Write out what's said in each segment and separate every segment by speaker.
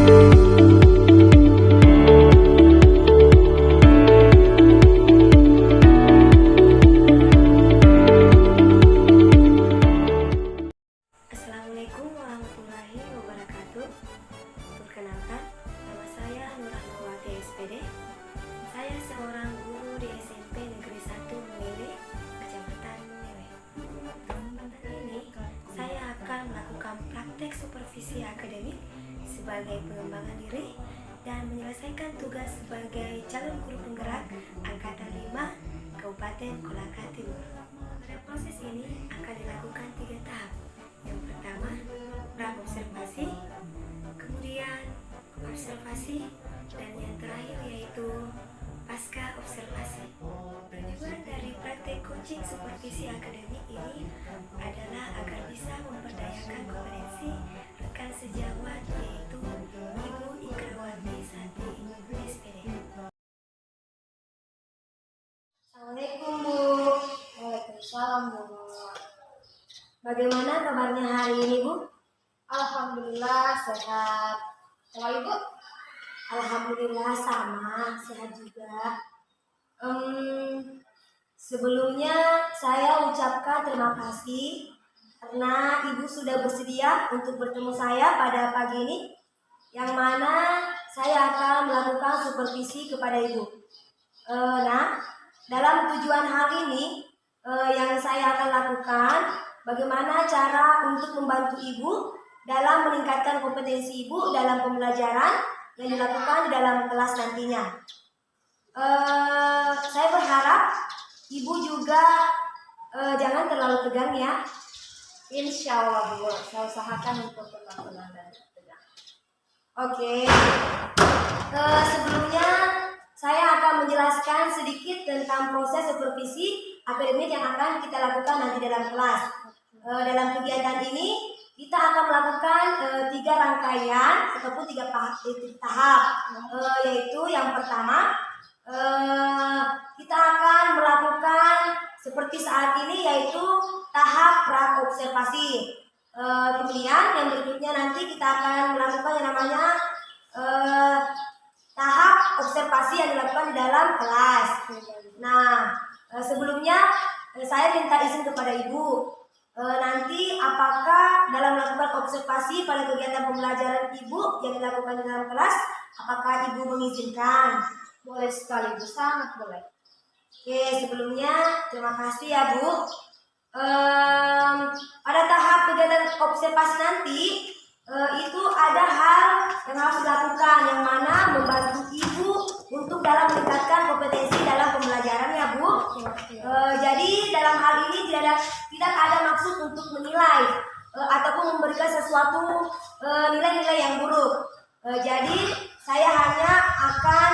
Speaker 1: Assalamualaikum warahmatullahi wabarakatuh. Perkenalkan, nama saya Nur Ahmawati SPD. Saya seorang guru di SMP Negeri 1 Mele, Kecamatan Mele. Kesempatan ini, saya akan melakukan praktek supervisi akademik sebagai pengembangan diri dan menyelesaikan tugas sebagai calon guru penggerak Angkatan 5 Kabupaten Kolaka Timur. Pada proses ini akan dilakukan 3 tahap. Yang pertama, pra-observasi, kemudian observasi, dan yang terakhir yaitu pasca observasi. Tujuan dari praktek coaching supervisi akademik ini adalah agar bisa memperdayakan kompetensi rekan sejawat yaitu Ibu Ikrawati Sati SPD. Assalamualaikum Bu.
Speaker 2: Waalaikumsalam Bu.
Speaker 1: Bagaimana kabarnya hari ini Bu?
Speaker 2: Alhamdulillah sehat. Kalau Ibu?
Speaker 1: Alhamdulillah sama, sehat juga. Sebelumnya saya ucapkan terima kasih karena Ibu sudah bersedia untuk bertemu saya pada pagi ini, yang mana saya akan melakukan supervisi kepada Ibu. Nah, dalam tujuan hal ini yang saya akan lakukan, bagaimana cara untuk membantu Ibu dalam meningkatkan kompetensi Ibu dalam pembelajaran yang dilakukan di dalam kelas nantinya. Saya berharap Ibu juga jangan terlalu tegang ya.
Speaker 2: Insya Allah Bu, saya usahakan untuk tenang-tenang dan tegang.
Speaker 1: Oke. Sebelumnya saya akan menjelaskan sedikit tentang proses supervisi akademik yang akan kita lakukan nanti dalam kelas. Dalam kegiatan ini kita akan melakukan 3 rangkaian ataupun 3 tahap, yaitu yang pertama kita akan melakukan seperti saat ini yaitu tahap pra-observasi. Kemudian yang berikutnya nanti kita akan melakukan yang namanya tahap observasi yang dilakukan di dalam kelas. Nah, sebelumnya saya minta izin kepada Ibu. Nanti apakah dalam melakukan observasi pada kegiatan pembelajaran Ibu yang dilakukan di dalam kelas, apakah Ibu mengizinkan?
Speaker 2: Boleh sekali Bu, sangat boleh.
Speaker 1: Oke, sebelumnya terima kasih ya Bu. Pada tahap kegiatan observasi nanti itu ada hal yang harus dilakukan, yang mana membantu Ibu untuk dalam meningkatkan kompetensi dalam pembelajaran ya Bu. Jadi dalam hal ini tidak ada maksud untuk menilai ataupun memberikan sesuatu nilai-nilai yang buruk. Jadi saya hanya akan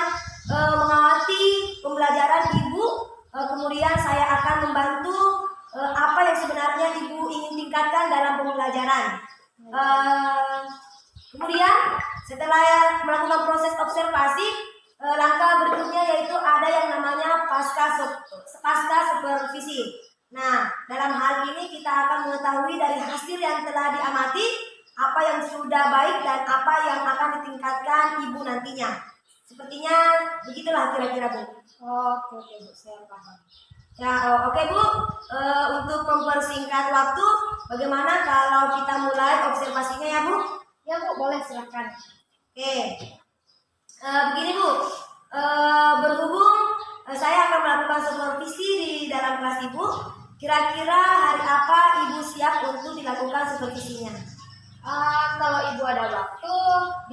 Speaker 1: mengawasi pembelajaran Ibu, kemudian saya akan membantu apa yang sebenarnya Ibu ingin tingkatkan dalam pembelajaran. Kemudian setelah melakukan proses observasi, langkah berikutnya yaitu ada yang namanya pasca supervisi. Nah, dalam hal ini kita akan mengetahui dari hasil yang telah diamati apa yang sudah baik dan apa yang akan ditingkatkan Ibu nantinya. Sepertinya begitulah kira-kira Bu.
Speaker 2: Oke Bu, saya paham.
Speaker 1: Ya, oke Bu. Untuk mempersingkat waktu, bagaimana kalau kita mulai observasinya ya Bu?
Speaker 2: Ya Bu, boleh silakan.
Speaker 1: Oke. Begini Bu, berhubung saya akan melakukan supervisi di dalam kelas Ibu, kira-kira hari apa Ibu siap untuk dilakukan supervisinya?
Speaker 2: Kalau Ibu ada waktu,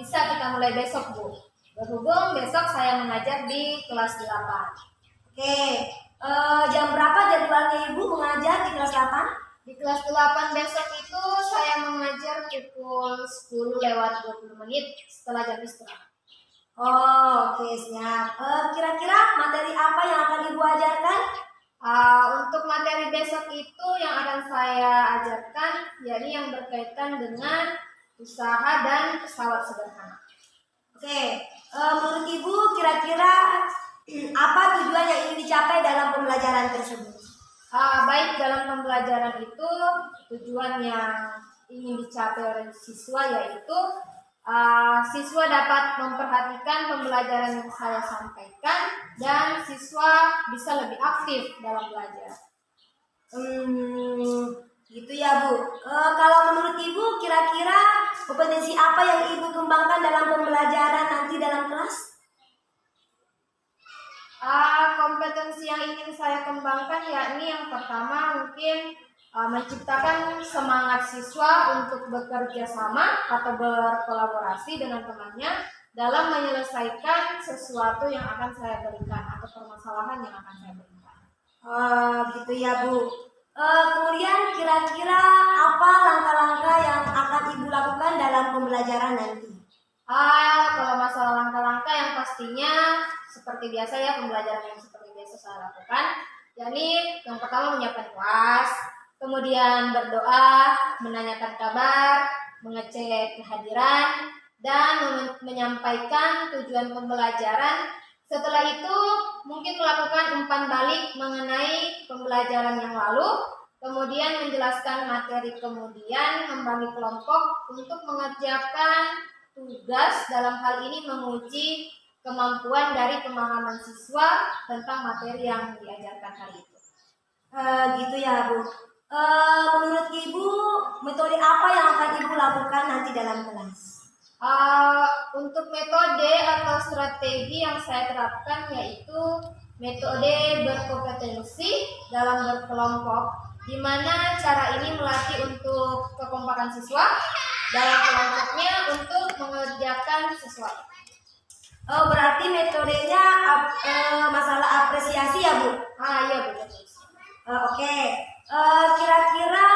Speaker 2: bisa kita mulai besok Bu. Berhubung besok saya mengajar di kelas 8.
Speaker 1: Oke. Jam berapa jadwalnya Ibu mengajar di kelas 8?
Speaker 2: Di kelas 8 besok itu saya mengajar pukul 10:20 setelah jam istirahat.
Speaker 1: Oh, oke, siap. Kira-kira materi apa yang akan Ibu ajarkan?
Speaker 2: Untuk materi besok itu yang akan saya ajarkan, yakni yang berkaitan dengan usaha dan pesawat sederhana.
Speaker 1: Oke, menurut Ibu kira-kira apa tujuan yang ingin dicapai dalam pembelajaran tersebut?
Speaker 2: Baik, dalam pembelajaran itu tujuan yang ingin dicapai oleh siswa yaitu Siswa dapat memperhatikan pembelajaran yang saya sampaikan dan siswa bisa lebih aktif dalam belajar.
Speaker 1: Gitu ya Bu. Kalau menurut Ibu kira-kira kompetensi apa yang Ibu kembangkan dalam pembelajaran nanti dalam kelas?
Speaker 2: Kompetensi yang ingin saya kembangkan yakni yang pertama mungkin menciptakan semangat siswa untuk bekerja sama atau berkolaborasi dengan temannya dalam menyelesaikan sesuatu yang akan saya berikan atau permasalahan yang akan saya berikan.
Speaker 1: Gitu ya Bu. Kemudian kira-kira apa langkah-langkah yang akan Ibu lakukan dalam pembelajaran nanti?
Speaker 2: Kalau masalah langkah-langkah yang pastinya seperti biasa ya, pembelajaran yang seperti biasa saya lakukan, yakni yang pertama menyiapkan kelas, kemudian berdoa, menanyakan kabar, mengecek kehadiran, dan menyampaikan tujuan pembelajaran. Setelah itu mungkin melakukan umpan balik mengenai pembelajaran yang lalu, kemudian menjelaskan materi, kemudian membagi kelompok untuk mengerjakan tugas, dalam hal ini menguji kemampuan dari pemahaman siswa tentang materi yang diajarkan hari itu.
Speaker 1: Gitu ya Bu. Menurut Ibu metode apa yang akan Ibu lakukan nanti dalam kelas?
Speaker 2: Untuk metode atau strategi yang saya terapkan yaitu metode berkompetensi dalam berkelompok, di mana cara ini melatih untuk kekompakan siswa dalam kelompoknya untuk mengerjakan sesuatu.
Speaker 1: Berarti metodenya masalah apresiasi ya Bu?
Speaker 2: Iya betul.
Speaker 1: Oke. Kira-kira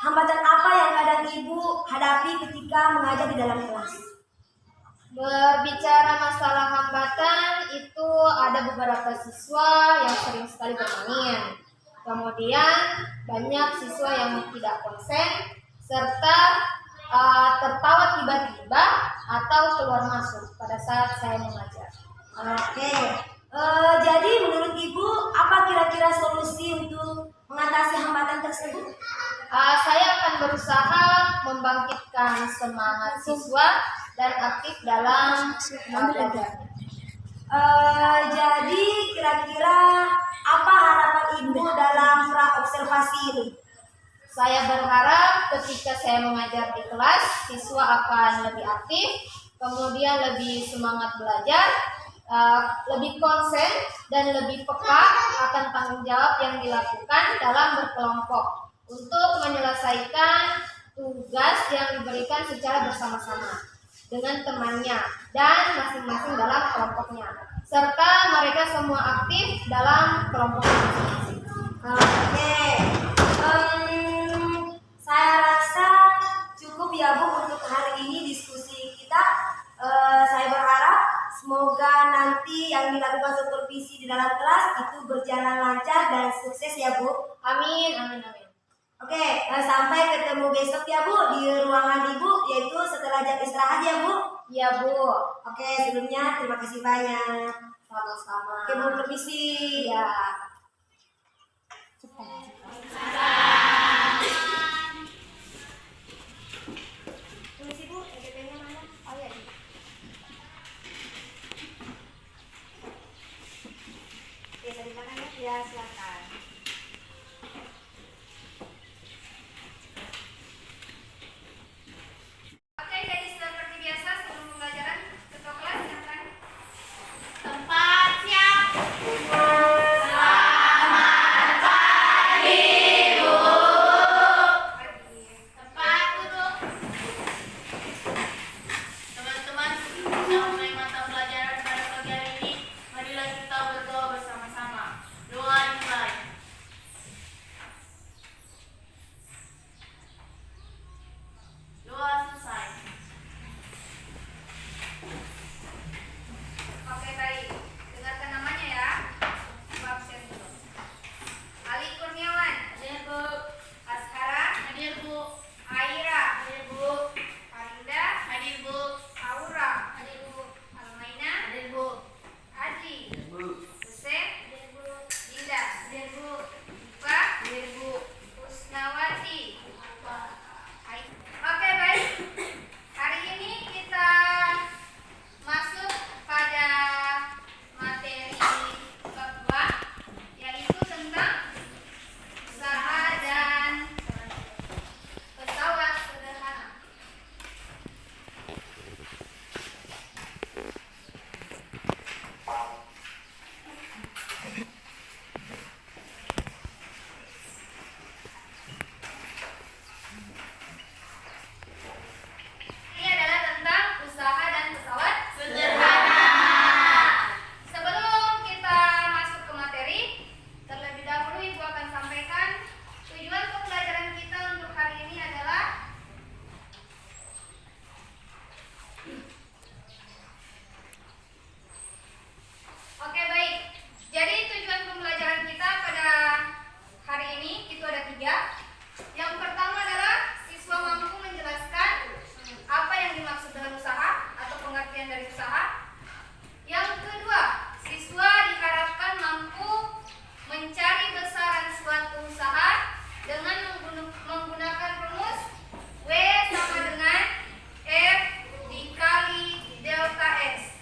Speaker 1: hambatan apa yang kadang Ibu hadapi ketika mengajar di dalam kelas?
Speaker 2: Berbicara masalah hambatan, itu ada beberapa siswa yang sering sekali bermain. Kemudian banyak siswa yang tidak konsen, serta tertawa tiba-tiba atau keluar masuk pada saat saya mengajar.
Speaker 1: Oke. Jadi menurut Ibu apa kira-kira solusi untuk mengatasi hambatan tersebut?
Speaker 2: Saya akan berusaha membangkitkan semangat siswa dan aktif dalam belajar.
Speaker 1: Jadi kira-kira apa harapan Ibu dalam pra-observasi ini?
Speaker 2: Saya berharap ketika saya mengajar di kelas, siswa akan lebih aktif, kemudian lebih semangat belajar, lebih konsen, dan lebih peka akan tanggung jawab yang dilakukan dalam berkelompok untuk menyelesaikan tugas yang diberikan secara bersama-sama dengan temannya dan masing-masing dalam kelompoknya, serta mereka semua aktif dalam kelompok masing-masing.
Speaker 1: Oke. Saya rasa cukup ya Bu untuk hari ini diskusi kita. Saya berharap semoga nanti yang dilakukan supervisi di dalam kelas itu berjalan lancar dan sukses ya Bu.
Speaker 2: Amin.
Speaker 1: Oke, sampai ketemu besok ya Bu di ruangan Ibu, yaitu setelah jam istirahat ya Bu.
Speaker 2: Iya Bu.
Speaker 1: Oke, sebelumnya terima kasih banyak.
Speaker 2: Sama-sama.
Speaker 1: Oke, mohon permisi.
Speaker 2: Ya.
Speaker 1: Permisi Bu, EGP-nya mana? Oh ya. Biasa di mana ya? Ya, silakan.
Speaker 2: Oke, jadi seperti biasa sebelum pembelajaran, ketua kelas silakan.
Speaker 3: Tempat siap.
Speaker 2: Selamat pagi, Bu. bagian dari usaha. Yang kedua, siswa diharapkan mampu mencari besaran suatu usaha dengan menggunakan rumus W sama dengan F dikali delta S,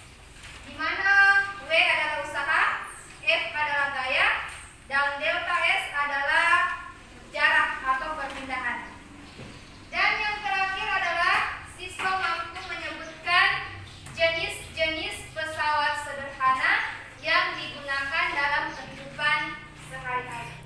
Speaker 2: di mana W adalah usaha, F adalah gaya, dan delta S adalah jarak atau perpindahan. Dan yang terakhir adalah siswa mampu menyebutkan jenis-jenis pesawat sederhana yang digunakan dalam kehidupan sehari-hari.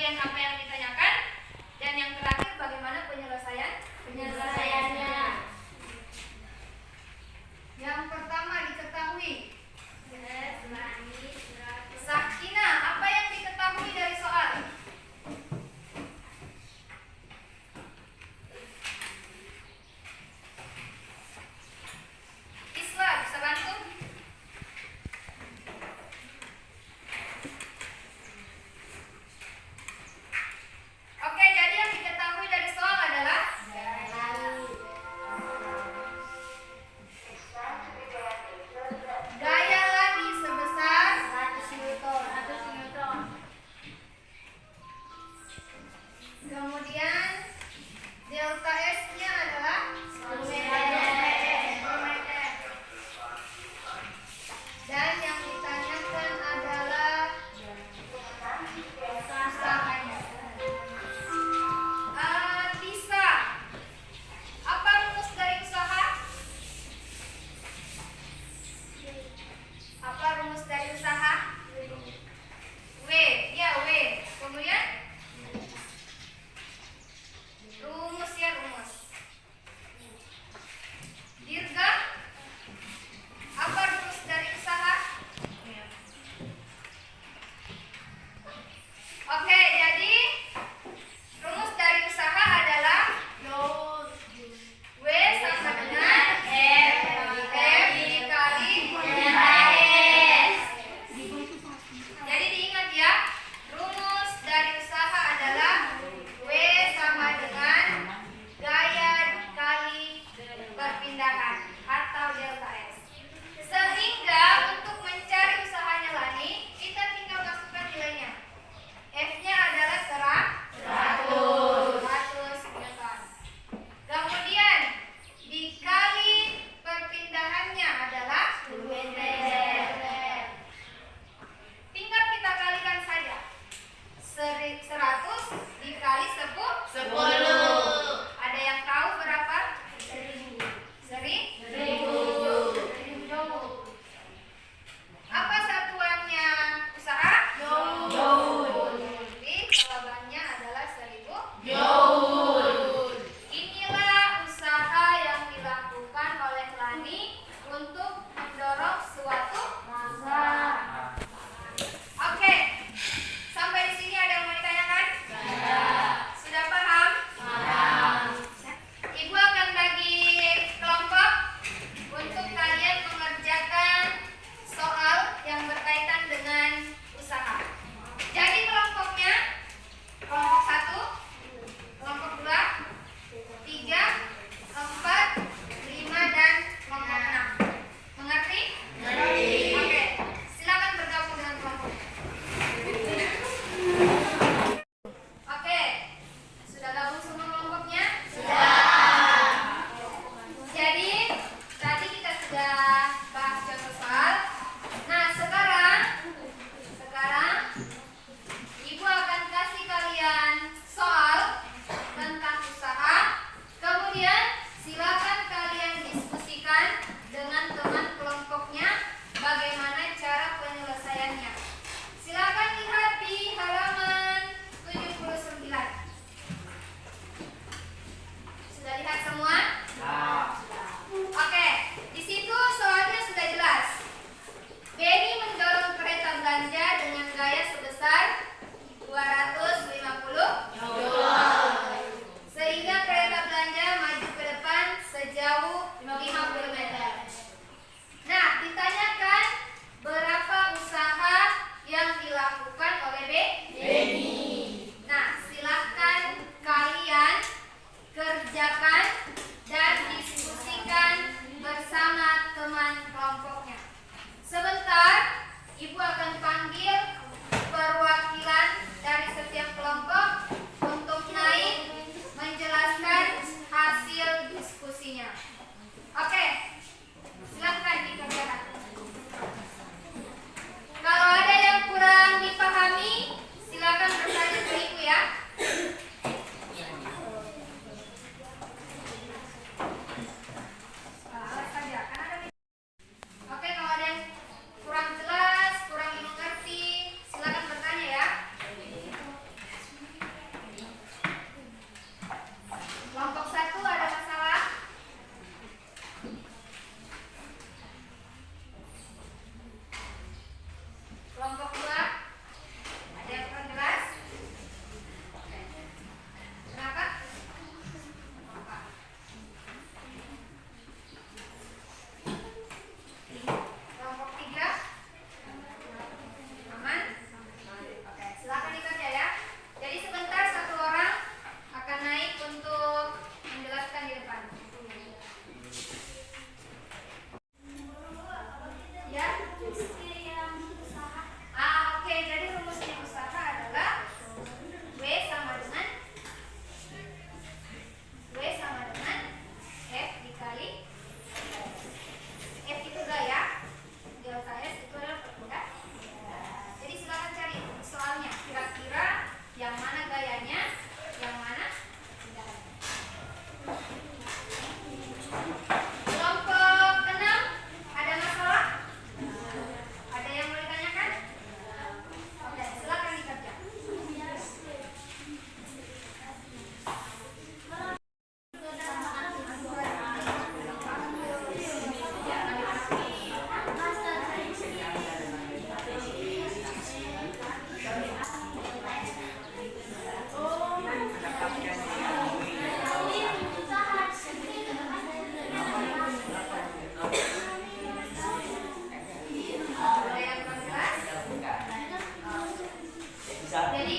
Speaker 2: kemudian apa yang ditanyakan, dan yang terakhir bagaimana penyelesaiannya. Yang pertama diketahui. Sakina, apa yang diketahui dari soal? Isla, bisa bantu?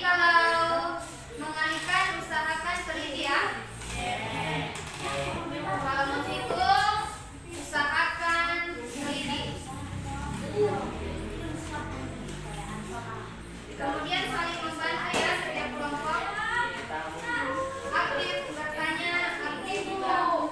Speaker 2: kalau mengalihkan usahakan teliti ya. Kalau menghitung usahakan teliti. Kemudian saling membantu ya, setiap kelompok aktif bertanya, aktif menjawab.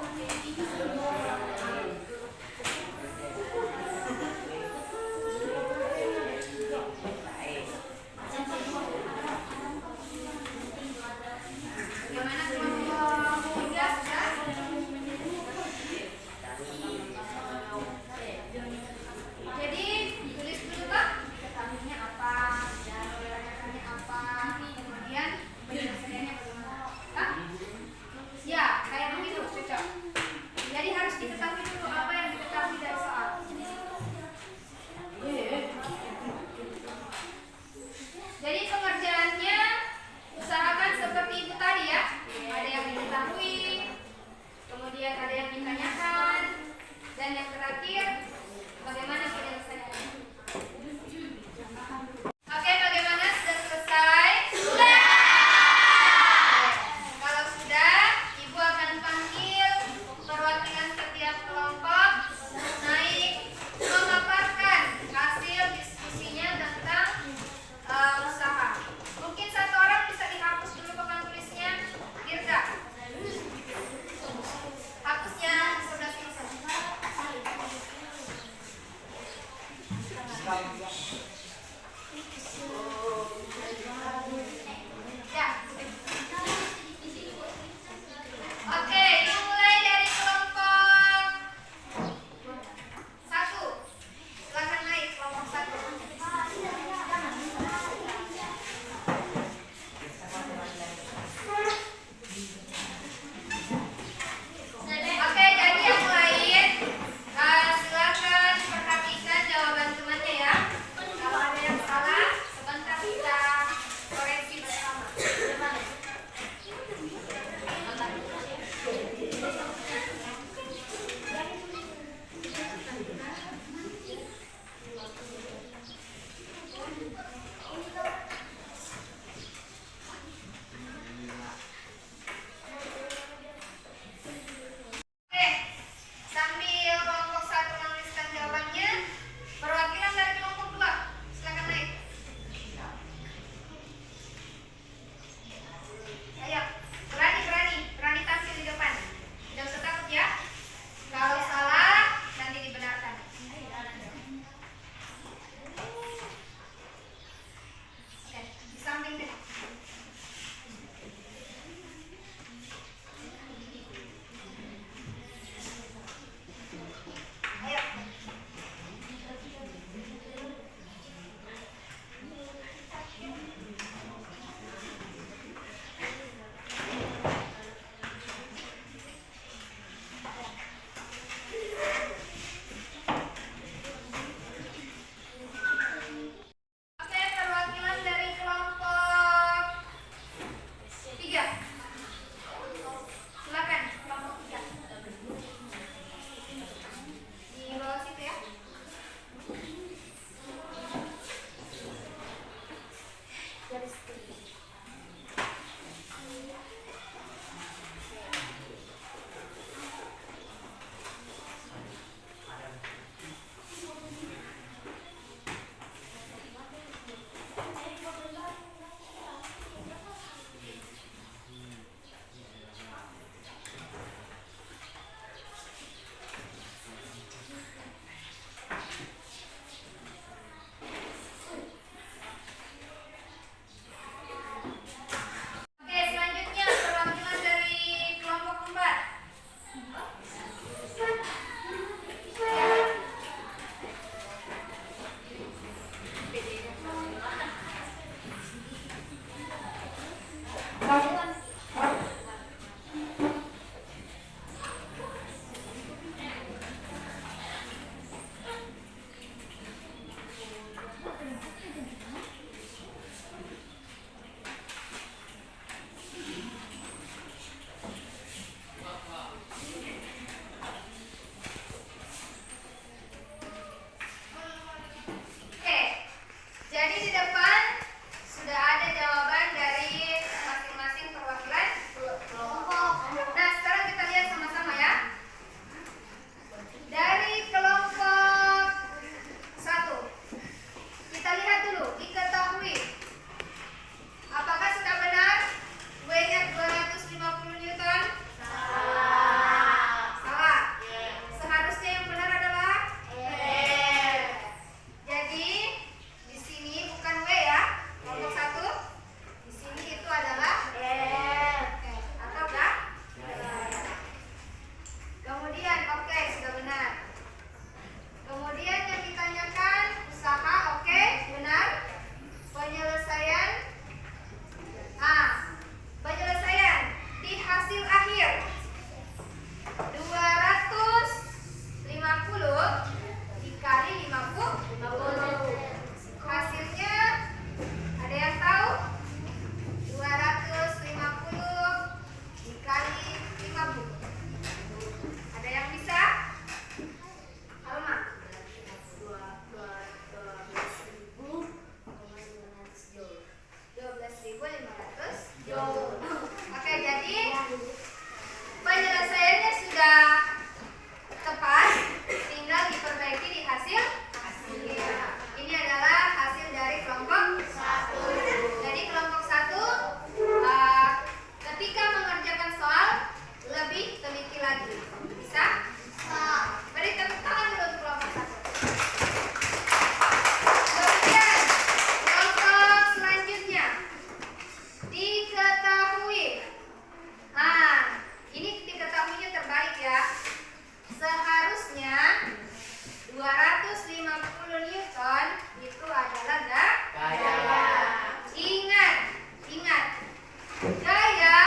Speaker 2: Gaya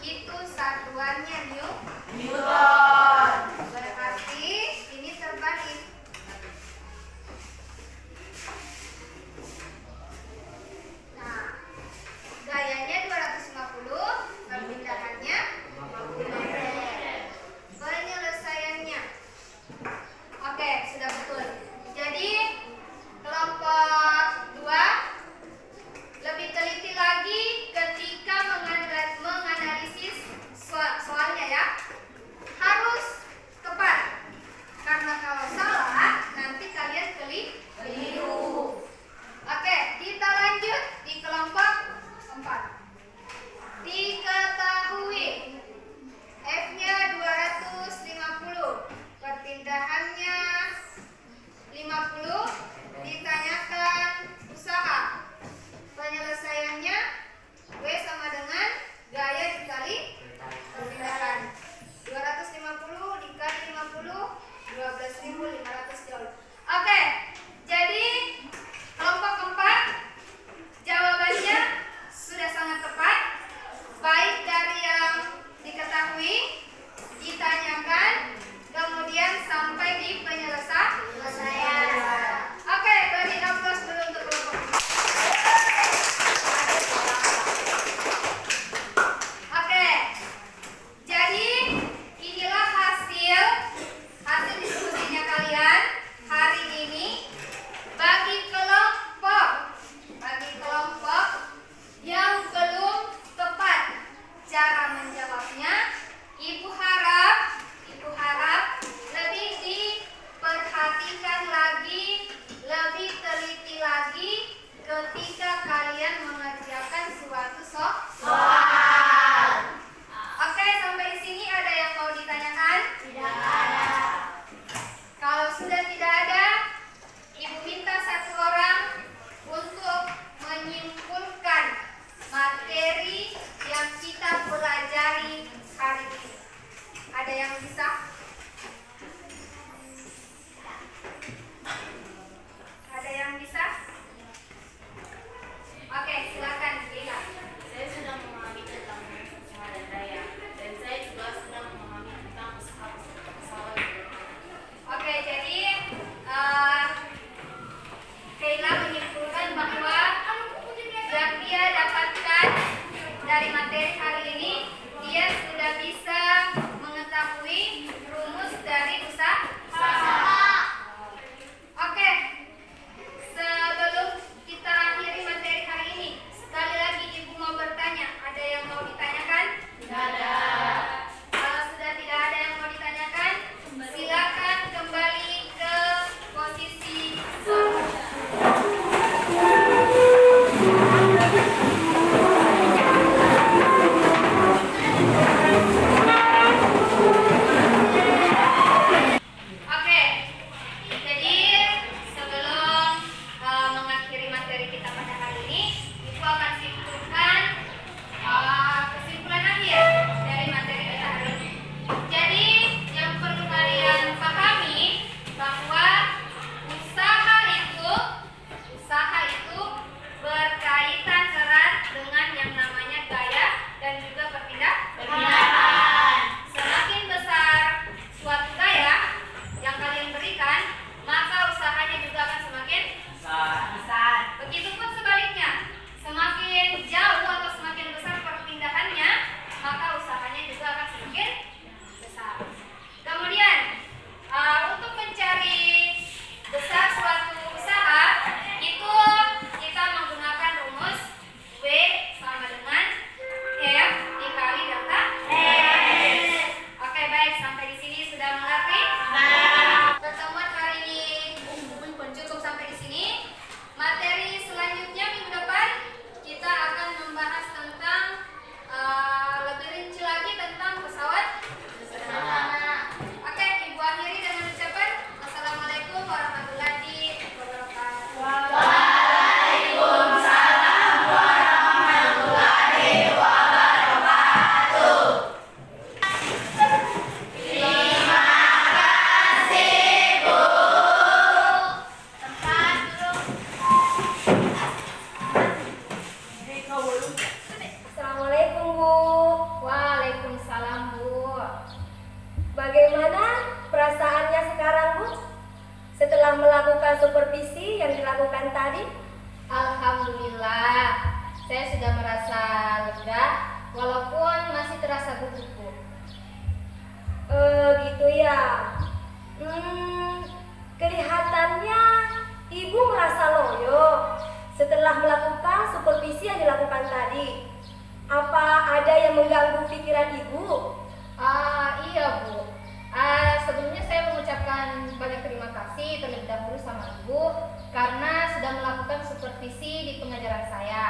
Speaker 2: itu satuannya
Speaker 3: Newton.
Speaker 2: berarti ini terbalik. Nah, gayanya 250, perpindahannya 50 meter. Penyelesaiannya. Oke, sudah betul. Jadi kelompok 2 lebih teliti lagi ketika menganalisis soalnya ya. Harus tepat. Karena kalau salah nanti kalian keliru. Oke, kita lanjut di kelompok 4. Diketahui F-nya 250, perpindahannya 50, ditanyakan usaha. Penyelesaiannya W sama dengan gaya dikali perpindahan. 250 dikali 50, 12.500 joule. Oke, jadi kelompok 4 jawabannya sudah sangat tepat, baik dari yang diketahui, ditanyakan, kemudian sampai di penyelesaian. Oke, beri aplaus dulu untuk kelompok. Oke, jadi inilah hasil diskusinya kalian hari ini. Bagi kelompok yang belum tepat cara menjawabnya, Ibu harap lebih diperhatikan lagi, lebih teliti lagi ketika kalian mengerjakan suatu soal. Oke, sampai di sini ada yang mau ditanyakan? Tidak ada. Kalau sudah tidak ada, Ibu minta satu orang untuk menyimpulkan materi yang kita pelajari hari ini. Ada yang bisa? Ada yang bisa? Oke, silakan Gila.
Speaker 3: Saya sudah memahami tentang usaha dan daya, dan saya juga sudah memahami tentang usaha pesawat.
Speaker 2: Oke, jadi Keila menyimpulkan bahwa yang dia dapatkan dari materi hari ini, dia sudah bisa mengetahui rumus dari usaha. Oke, sebelum kita akhiri materi hari ini, sekali lagi Ibu mau bertanya, ada yang mau ditanyakan?
Speaker 3: Tidak ada.
Speaker 2: Kalau sudah tidak ada yang mau ditanyakan, silakan kembali ke posisi semula. merasa lega walaupun masih terasa gugup, Bu.
Speaker 1: Gitu ya. Kelihatannya ibu merasa loyo setelah melakukan supervisi yang dilakukan tadi. Apa ada yang mengganggu pikiran ibu?
Speaker 2: Iya, Bu. Sebelumnya saya mengucapkan banyak terima kasih terlebih dahulu sama Ibu karena sudah melakukan supervisi di pengajaran saya.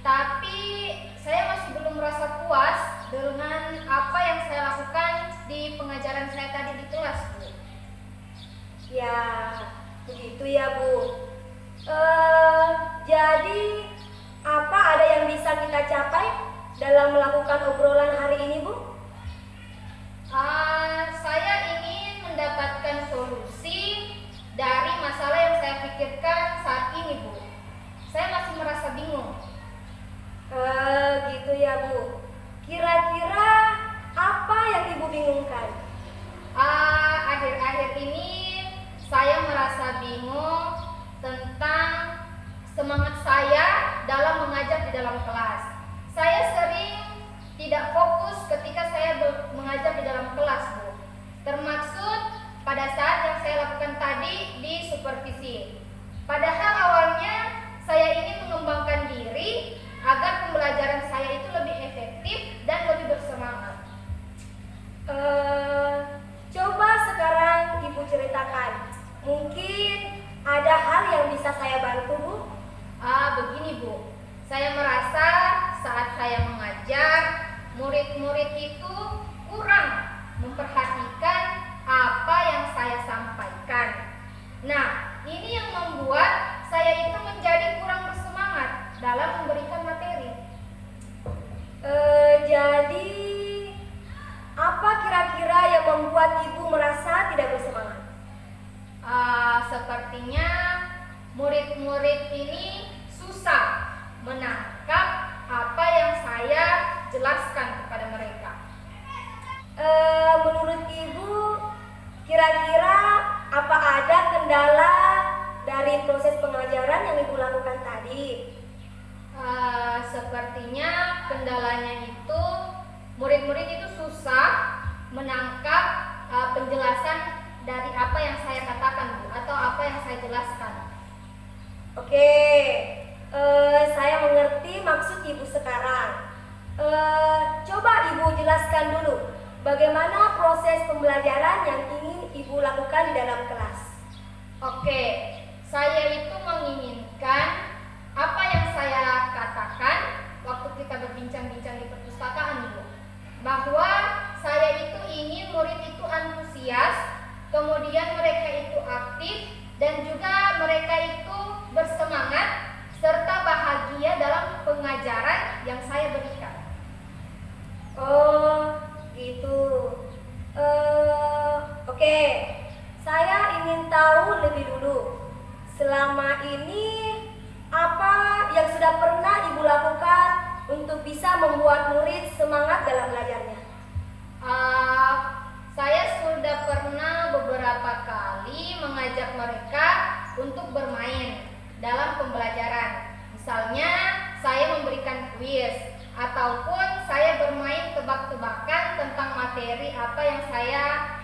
Speaker 2: Tapi saya masih belum merasa puas dengan apa yang saya lakukan di pengajaran saya tadi di kelas, Bu.
Speaker 1: Ya, begitu ya, Bu. Jadi apa ada yang bisa kita capai dalam melakukan obrolan hari ini, Bu?
Speaker 2: Saya ingin mendapatkan solusi dari masalah yang saya pikirkan saat ini, Bu. Saya masih merasa bingung.
Speaker 1: Gitu ya, Bu. Kira-kira apa yang ibu bingungkan?
Speaker 2: Akhir-akhir ini saya merasa bingung tentang semangat saya dalam mengajar di dalam kelas. Saya sering tidak fokus ketika saya mengajar di dalam kelas, Bu. Termaksud pada saat yang saya lakukan tadi di supervisi. Padahal awalnya saya ingin mengembangkan diri agar pembelajaran saya itu lebih efektif dan lebih bersemangat.
Speaker 1: Coba sekarang ibu ceritakan. Mungkin ada hal yang bisa saya bantu, Bu?
Speaker 2: Begini, Bu. Saya merasa saat saya mengajar, murid-murid itu kurang memperhatikan apa yang saya sampaikan. Nah, ini yang membuat saya itu menjadi kurang bersemangat dalam memberikan materi.
Speaker 1: Jadi apa kira-kira yang membuat ibu merasa tidak bersemangat?
Speaker 2: Sepertinya murid-murid ini susah menangkap apa yang saya jelaskan kepada mereka.
Speaker 1: Menurut ibu, kira-kira apa ada kendala dari proses pengajaran yang ibu lakukan tadi?
Speaker 2: Sepertinya kendalanya itu murid-murid itu susah menangkap penjelasan dari apa yang saya katakan, Bu, atau apa yang saya jelaskan.
Speaker 1: Oke, saya mengerti maksud ibu sekarang. Coba ibu jelaskan dulu bagaimana proses pembelajaran yang ingin ibu lakukan di dalam kelas.
Speaker 2: Oke, saya itu menginginkan apa yang saya katakan waktu kita berbincang-bincang di perpustakaan, Bu, bahwa saya itu ingin murid itu antusias, kemudian mereka itu aktif, dan juga mereka itu bersemangat serta bahagia dalam pengajaran yang saya berikan.
Speaker 1: Oh, gitu. Oke. Saya ingin tahu lebih dulu. Selama ini apa yang sudah pernah ibu lakukan untuk bisa membuat murid semangat dalam belajarnya?
Speaker 2: Saya sudah pernah beberapa kali mengajak mereka untuk bermain dalam pembelajaran. Misalnya saya memberikan kuis ataupun saya bermain tebak-tebakan tentang materi apa yang saya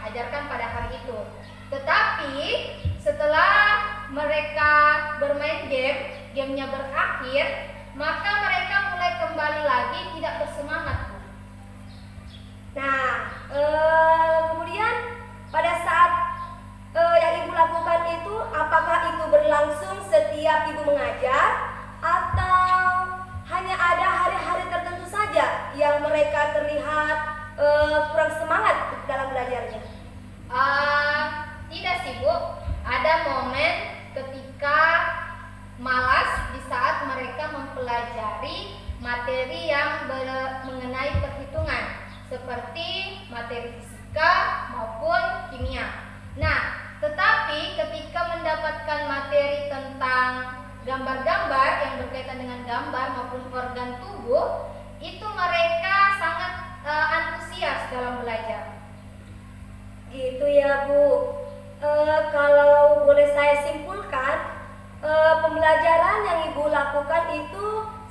Speaker 2: ajarkan pada hari itu. Tetapi setelah mereka bermain gamenya berakhir, maka mereka mulai kembali lagi tidak bersemangat, Bu.
Speaker 1: Nah, kemudian pada saat yang ibu lakukan itu, apakah itu berlangsung setiap ibu mengajar atau hanya ada hari-hari tertentu saja yang mereka terlihat kurang semangat dalam belajarnya?
Speaker 2: Tidak sih, Bu. Ada momen ketika malas di saat mereka mempelajari materi yang mengenai perhitungan seperti materi fisika maupun kimia. Nah, tetapi ketika mendapatkan materi tentang gambar-gambar yang berkaitan dengan gambar maupun organ tubuh, itu mereka sangat antusias dalam belajar.
Speaker 1: Gitu ya, Bu. Kalau boleh saya simpulkan, pembelajaran yang ibu lakukan itu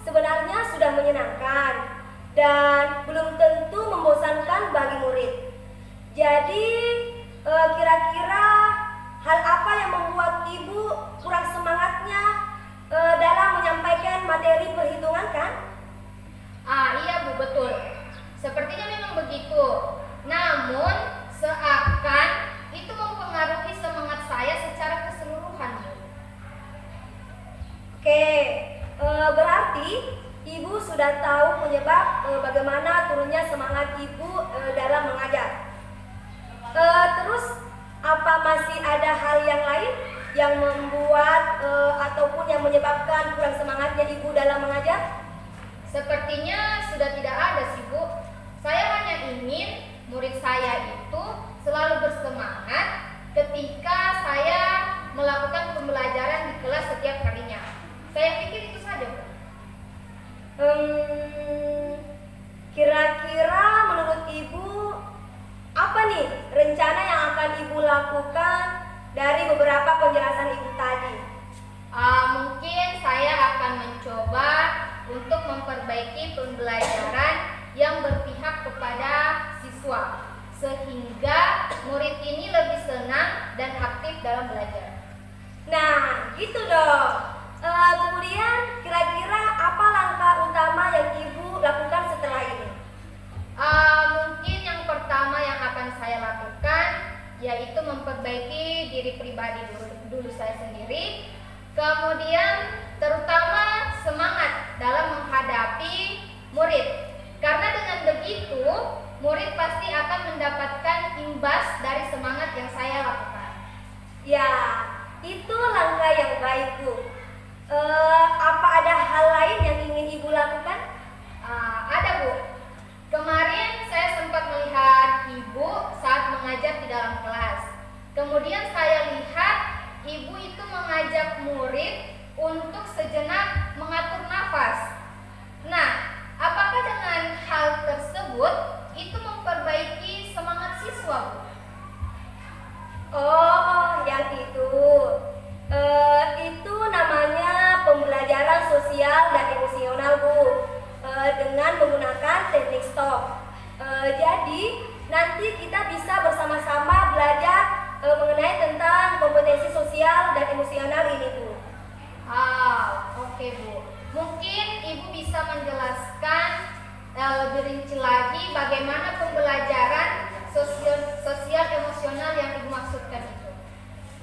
Speaker 1: sebenarnya sudah menyenangkan dan belum tentu membosankan bagi murid. Jadi kira-kira hal apa yang membuat Ibu kurang semangatnya dalam menyampaikan materi perhitungan kan?
Speaker 2: Iya Bu, betul. Sepertinya memang begitu. Namun seakan itu mempengaruhi semangat saya secara keseluruhan Bu.
Speaker 1: Oke, berarti Ibu sudah tahu penyebab bagaimana turunnya semangat Ibu dalam mengajar. Terus apa masih ada hal yang lain yang membuat ataupun yang menyebabkan kurang semangatnya Ibu dalam mengajar?
Speaker 2: Sepertinya sudah tidak ada sih Bu. Saya hanya ingin murid saya itu selalu bersemangat ketika saya melakukan pembelajaran di kelas setiap harinya. Saya pikir itu saja Bu.
Speaker 1: Kira-kira menurut Ibu apa nih rencana yang akan Ibu lakukan dari beberapa penjelasan Ibu tadi?
Speaker 2: Mungkin saya akan mencoba untuk memperbaiki pembelajaran yang berpihak kepada siswa sehingga murid ini lebih senang dan aktif dalam belajar.
Speaker 1: Nah, gitu dong. Kemudian kira-kira apa langkah utama yang Ibu lakukan setelah ini?
Speaker 2: Mungkin yang pertama yang akan saya lakukan yaitu memperbaiki diri pribadi dulu saya sendiri, kemudian terutama semangat dalam menghadapi murid, karena dengan begitu murid pasti akan mendapatkan imbas dari semangat yang saya lakukan.
Speaker 1: Ya, itu langkah yang baik Bu. Apa ada hal lain yang ingin Ibu lakukan?
Speaker 2: Ada Bu. Kemarin saya sempat melihat Ibu saat mengajar di dalam kelas. Kemudian saya lihat Ibu itu mengajak murid untuk sejenak mengatur nafas. Nah, apakah dengan hal tersebut itu memperbaiki semangat siswa Bu?
Speaker 1: Oh, yang itu. Itu namanya pembelajaran sosial dan emosional Bu, dengan menggunakan teknik stop. Jadi nanti kita bisa bersama-sama belajar mengenai tentang kompetensi sosial dan emosional ini Bu.
Speaker 2: Oke Bu. Mungkin Ibu bisa menjelaskan lebih rinci lagi bagaimana pembelajaran sosial emosional yang Ibu maksudkan itu.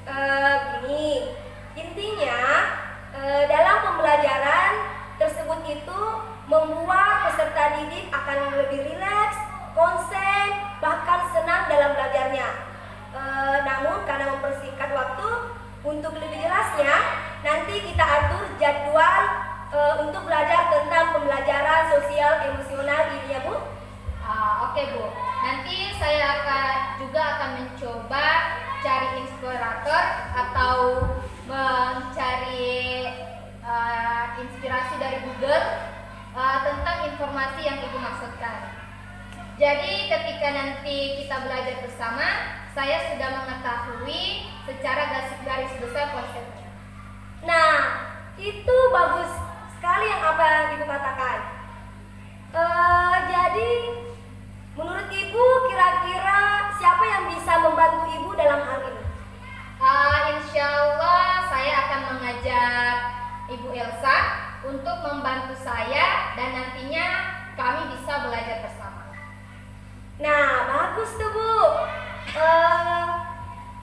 Speaker 1: Begini, intinya dalam pembelajaran tersebut itu membuat peserta didik akan lebih rileks, konsen, bahkan senang dalam belajarnya. Namun karena mempersingkat waktu, untuk lebih jelasnya nanti kita atur jadwal untuk belajar tentang pembelajaran sosial emosional ini ya Bu.
Speaker 2: Oke Bu. Nanti saya akan mencoba cari inspirator atau mencari inspirasi dari Google tentang informasi yang Ibu maksudkan. Jadi ketika nanti kita belajar bersama, saya sudah mengetahui secara garis besar konsepnya.
Speaker 1: Nah, itu bagus sekali yang apa yang Ibu katakan. Jadi menurut Ibu kira-kira siapa yang bisa membantu Ibu dalam hal ini?
Speaker 2: Insya Allah saya akan mengajak Ibu Elsa untuk membantu saya dan nantinya kami bisa belajar bersama.
Speaker 1: Nah, bagus tuh Bu.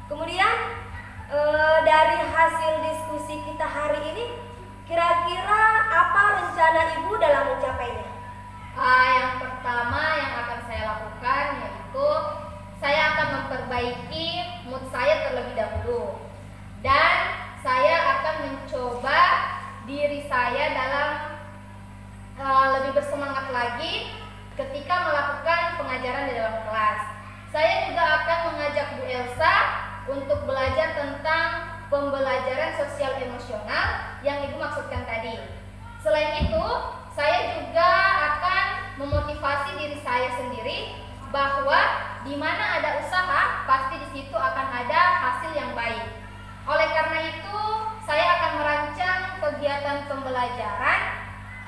Speaker 1: Kemudian dari hasil diskusi kita hari ini, kira-kira apa rencana Ibu dalam mencapainya?
Speaker 2: Yang pertama yang akan saya lakukan yaitu saya akan memperbaiki mood saya terlebih dahulu, dan saya akan mencoba diri saya dalam lebih bersemangat lagi ketika melakukan pengajaran di dalam kelas. Saya juga akan mengajak Bu Elsa untuk belajar tentang pembelajaran sosial emosional yang Ibu maksudkan tadi. Selain itu, saya juga akan memotivasi diri saya sendiri bahwa di mana ada usaha, pasti di situ akan ada hasil yang baik. Oleh karena itu, saya akan merancang kegiatan pembelajaran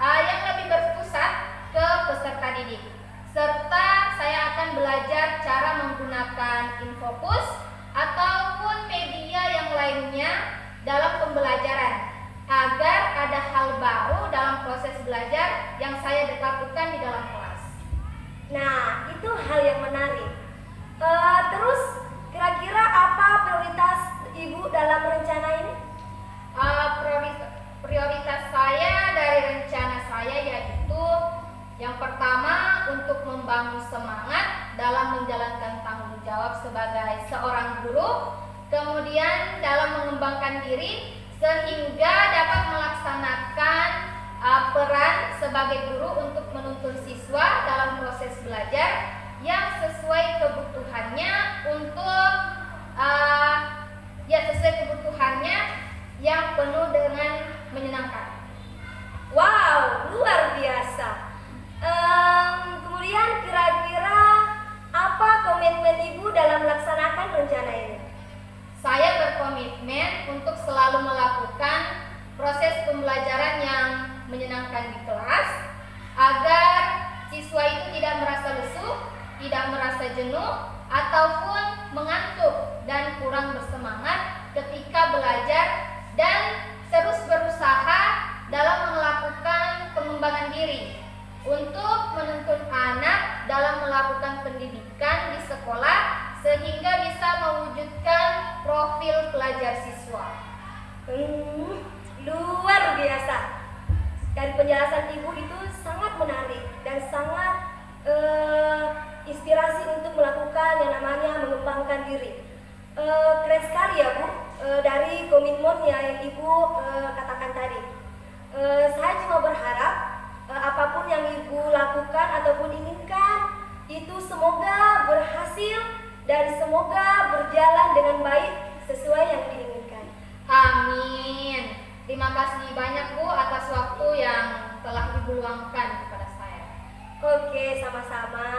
Speaker 2: yang lebih berpusat ke peserta didik. Serta saya akan belajar cara menggunakan Infopus ataupun media yang lainnya dalam pembelajaran agar ada hal baru dalam proses belajar yang saya lakukan di dalam kelas.
Speaker 1: Nah, itu hal yang menarik. Terus, kira-kira apa prioritas Ibu dalam rencana ini?
Speaker 2: Prioritas saya dari rencana saya yaitu yang pertama untuk membangun semangat dalam menjalankan tanggung jawab sebagai seorang guru, kemudian dalam mengembangkan diri sehingga dapat melaksanakan peran sebagai guru untuk menuntun siswa dalam proses belajar yang sesuai kebutuhannya sesuai kebutuhannya yang penuh dengan menyenangkan.
Speaker 1: Wow, luar biasa. Kemudian kira-kira apa komitmen Ibu dalam melaksanakan rencana ini?
Speaker 2: Saya berkomitmen untuk selalu melakukan proses pembelajaran yang menyenangkan di kelas agar siswa itu tidak merasa lesu, tidak merasa jenuh, ataupun mengantuk dan kurang bersemangat ketika belajar dan terus berusaha dalam melakukan pengembangan diri untuk menuntun anak dalam melakukan pendidikan di sekolah sehingga bisa mewujudkan profil pelajar siswa.
Speaker 1: Luar biasa. Dari penjelasan Ibu itu sangat menarik dan sangat inspirasi untuk melakukan yang namanya mengembangkan diri. Keren sekali ya Bu, dari komitmennya yang Ibu katakan tadi. Saya cuma berharap apapun yang Ibu lakukan ataupun inginkan itu semoga berhasil dan semoga berjalan dengan baik sesuai yang diinginkan.
Speaker 2: Amin. Terima kasih banyak Bu atas waktu yang telah Ibu luangkan kepada saya.
Speaker 1: Oke, sama-sama.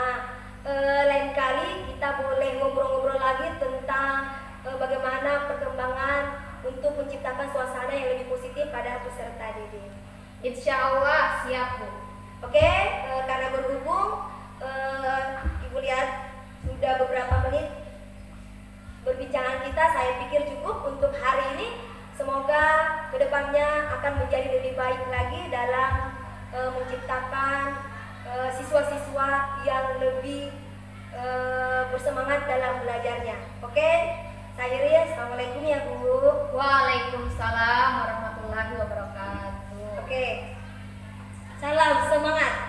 Speaker 1: Lain kali kita boleh ngobrol-ngobrol lagi tentang bagaimana perkembangan untuk menciptakan suasana yang lebih positif pada peserta didik.
Speaker 2: Insya Allah siap Bu.
Speaker 1: Oke, karena berhubung Ibu lihat sudah beberapa menit perbincangan kita, saya pikir cukup untuk hari ini. Semoga kedepannya akan menjadi lebih baik lagi dalam menciptakan siswa-siswa yang lebih bersemangat dalam belajarnya. Oke, saya akhiri. Assalamualaikum ya Bu.
Speaker 2: Waalaikumsalam warahmatullahi wabarakatuh.
Speaker 1: Oke, salam semangat.